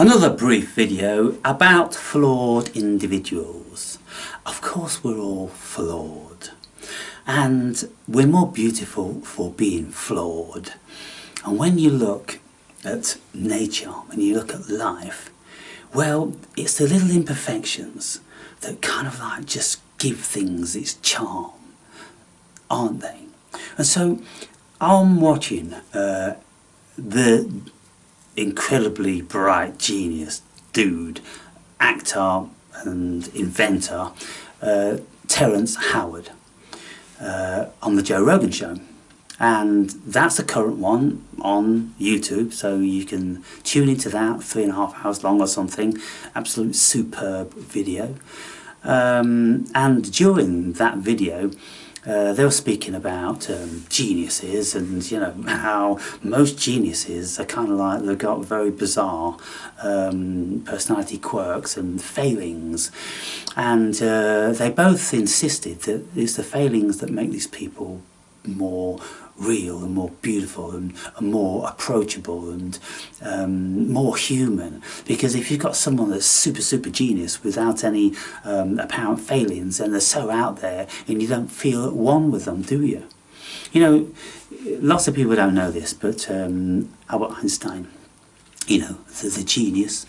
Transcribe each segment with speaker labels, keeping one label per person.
Speaker 1: Another brief video about flawed individuals. Of course we're all flawed, and we're more beautiful for being flawed. And when you look at nature, when you look at life, well, it's the little imperfections that kind of like just give things its charm, aren't they? And so I'm watching the incredibly bright genius dude, actor and inventor Terence Howard on the Joe Rogan show, and that's the current one on YouTube, so you can tune into that, 3.5 hours long or something. Absolute superb video. And during that video they were speaking about geniuses, and you know how most geniuses are kind of like they've got very bizarre personality quirks and failings, and they both insisted that it's the failings that make these people more real and more beautiful and more approachable and more human. Because if you've got someone that's super genius without any apparent failings, and they're so out there and you don't feel at one with them, do you? You know, lots of people don't know this, but Albert Einstein, you know, the genius,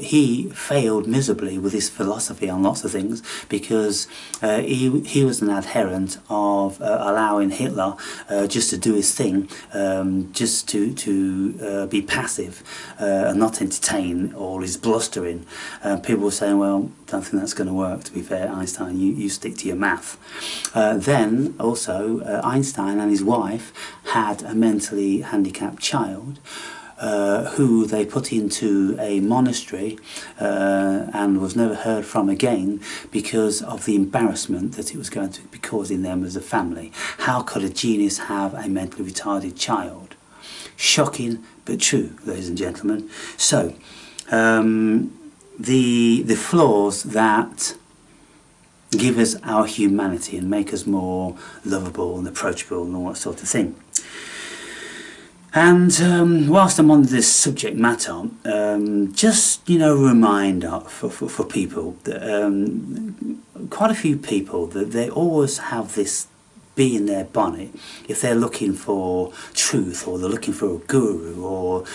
Speaker 1: he failed miserably with his philosophy on lots of things, because he was an adherent of allowing Hitler just to do his thing, just to be passive and not entertain all his blustering. People were saying, well, don't think that's going to work, to be fair, Einstein, you stick to your math. Then also Einstein and his wife had a mentally handicapped child, who they put into a monastery and was never heard from again because of the embarrassment that it was going to be causing them as a family. How could a genius have a mentally retarded child? Shocking, but true, ladies and gentlemen. So, the flaws that give us our humanity and make us more lovable and approachable and all that sort of thing. And whilst I'm on this subject matter, just, you know, a reminder for people that quite a few people, that they always have this bee in their bonnet if they're looking for truth, or they're looking for a guru, or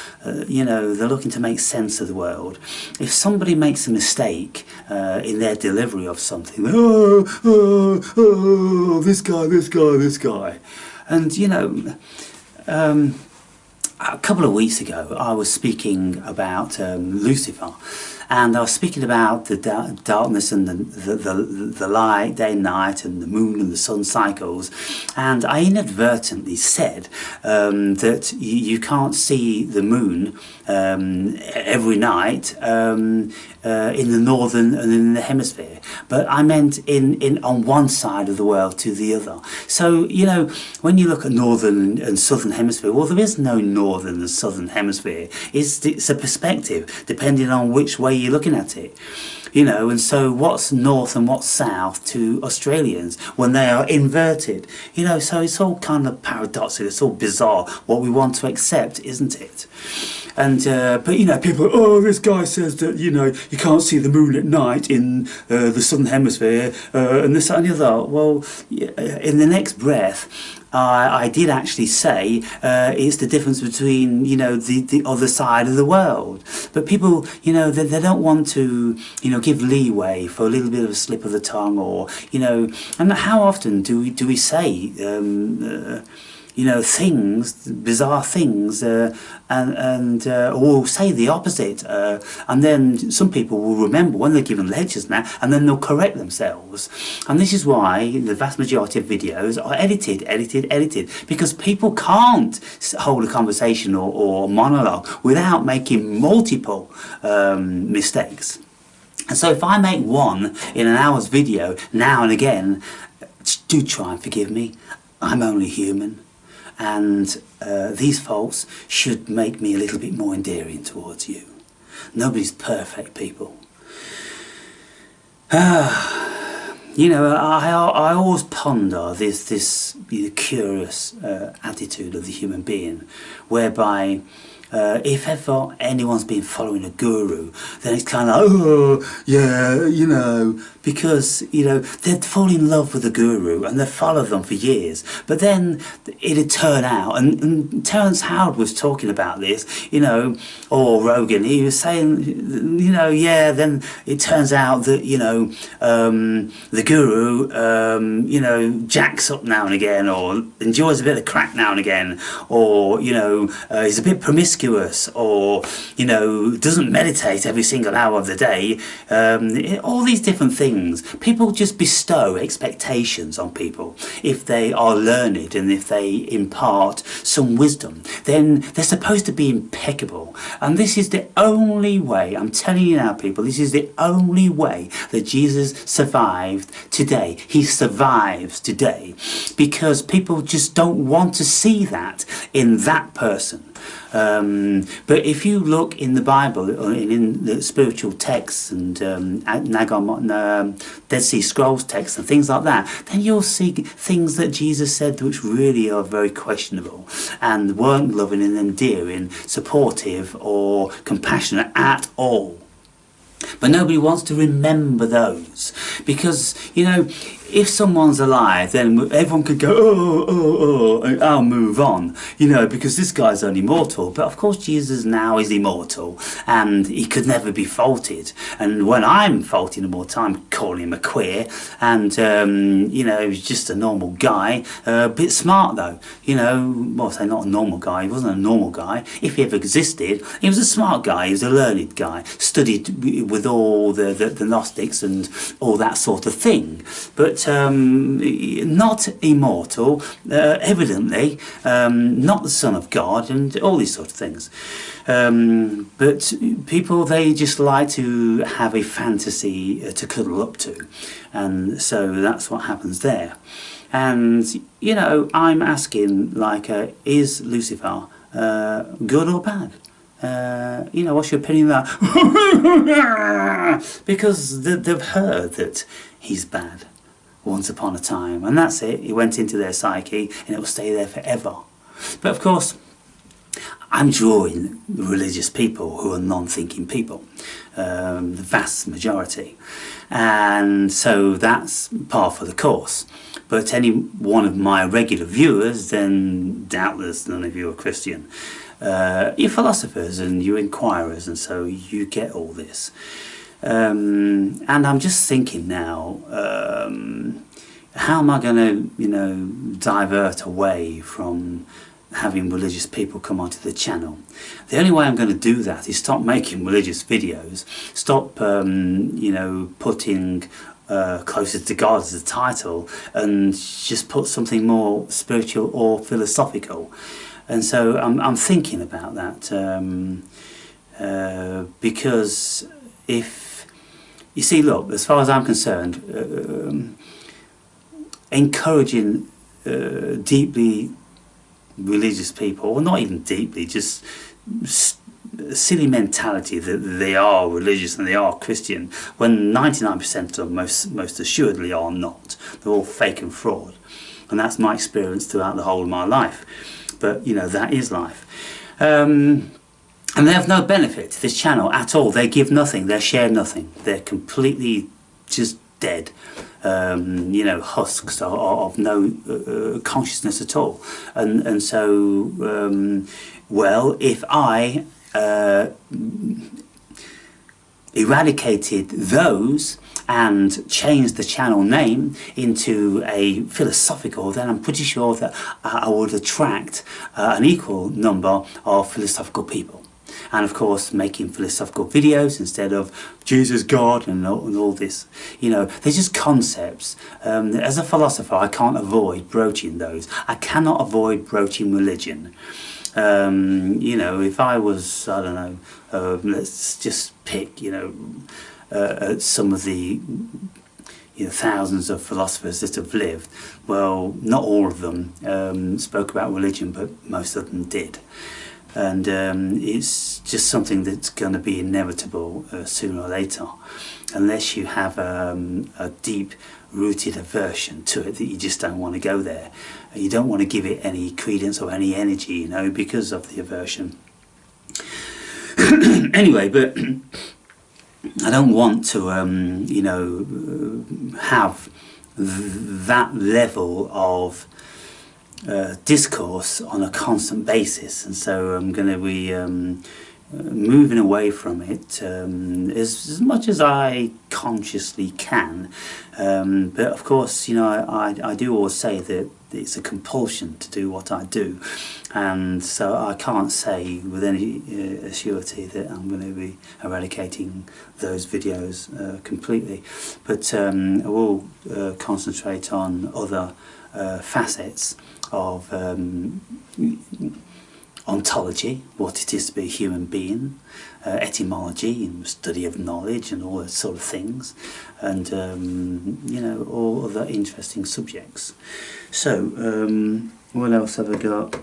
Speaker 1: you know, they're looking to make sense of the world. If somebody makes a mistake in their delivery of something, this guy, and you know, a couple of weeks ago I was speaking about Lucifer, and I was speaking about the darkness and the light, day and night, and the moon and the sun cycles, and I inadvertently said that you can't see the moon every night in the northern and in the hemisphere, but I meant on one side of the world to the other. So, you know, when you look at northern and southern hemisphere, well, there is no northern and southern hemisphere. It's a perspective depending on which way you're looking at it, you know. And so what's north and what's south to Australians when they are inverted, you know? So it's all kind of paradoxical, it's all bizarre what we want to accept, isn't it? And but you know, people, oh, this guy says that, you know, you can't see the moon at night in the southern hemisphere, and this and the other. Well, in the next breath I did actually say it's the difference between, you know, the other side of the world. But people, you know, they don't want to, you know, give leeway for a little bit of a slip of the tongue, or, you know. And how often do we say you know, things, bizarre things, or say the opposite, and then some people will remember when they're given lectures now, and then they'll correct themselves. And this is why the vast majority of videos are edited, because people can't hold a conversation or monologue without making multiple mistakes. And so if I make one in an hour's video now and again, do try and forgive me. I'm only human. And these faults should make me a little bit more endearing towards you. Nobody's perfect, people. You know, I always ponder this curious attitude of the human being, whereby if ever anyone's been following a guru, then it's kind of like, oh, yeah, you know, because, you know, they'd fall in love with the guru and they'd follow them for years. But then it'd turn out, and Terence Howard was talking about this, you know, or Rogan, he was saying, you know, yeah, then it turns out that, you know, the guru, you know, jacks up now and again, or enjoys a bit of crack now and again, or, you know, is a bit promiscuous, or, you know, doesn't meditate every single hour of the day. All these different things. People just bestow expectations on people. If they are learned and if they impart some wisdom, then they're supposed to be impeccable. And this is the only way, I'm telling you now, people, this is the only way that Jesus survived today. He survives today because people just don't want to see that in that person. But if you look in the Bible, in the spiritual texts and Dead Sea Scrolls texts and things like that, then you'll see things that Jesus said which really are very questionable and weren't loving and endearing, supportive or compassionate at all. But nobody wants to remember those because, you know, if someone's alive, then everyone could go, oh, I'll move on, you know, because this guy's only mortal. But of course Jesus now is immortal and he could never be faulted. And when I'm faulting him all the time, calling him a queer, and, you know, he was just a normal guy, a bit smart though, you know, well, I say not a normal guy, he wasn't a normal guy. If he ever existed, he was a smart guy, he was a learned guy, studied with all the Gnostics and all that sort of thing. But not immortal, evidently, not the Son of God, and all these sort of things. But people, they just like to have a fantasy to cuddle up to, and so that's what happens there. And, you know, I'm asking, like, is Lucifer good or bad? You know, what's your opinion on that? Because they've heard that he's bad once upon a time, and that's it. He went into their psyche and it will stay there forever. But of course, I'm drawing religious people who are non-thinking people, the vast majority, and so that's par for the course. But any one of my regular viewers, then doubtless none of you are Christian. You're philosophers and you're inquirers, and so you get all this. And I'm just thinking now, how am I going to, you know, divert away from having religious people come onto the channel? The only way I'm going to do that is stop making religious videos, stop, you know, putting Closer to God as a title, and just put something more spiritual or philosophical. And so I'm thinking about that, because if you see, look, as far as I'm concerned, encouraging deeply religious people, or not even deeply, just silly mentality that they are religious and they are Christian, when 99% of them most assuredly are not. They're all fake and fraud. And that's my experience throughout the whole of my life. But, you know, that is life. And they have no benefit to this channel at all. They give nothing, they share nothing. They're completely just dead. You know, husks of no consciousness at all. And so, well, if I eradicated those and changed the channel name into a philosophical, then I'm pretty sure that I would attract an equal number of philosophical people. And of course, making philosophical videos instead of Jesus, God, and all this. You know, they're just concepts. As a philosopher, I can't avoid broaching those. I cannot avoid broaching religion. You know, if I was, I don't know, let's just pick, you know, some of the, you know, thousands of philosophers that have lived. Well, not all of them spoke about religion, but most of them did. And it's just something that's going to be inevitable sooner or later, unless you have a deep-rooted aversion to it that you just don't want to go there. You don't want to give it any credence or any energy, you know, because of the aversion. Anyway, but I don't want to, you know, have that level of discourse on a constant basis, and so I'm going to be moving away from it as much as I consciously can. But of course, you know, I do always say that it's a compulsion to do what I do, and so I can't say with any surety that I'm going to be eradicating those videos completely, but I will concentrate on other facets of ontology, what it is to be a human being, etymology and study of knowledge and all those sort of things, and you know, all other interesting subjects. So what else have I got?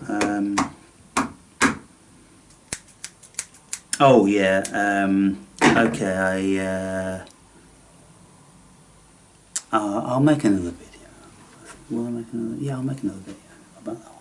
Speaker 1: Oh yeah, okay, I'll make another video. Will I make another? Yeah, I'll make another video about that one.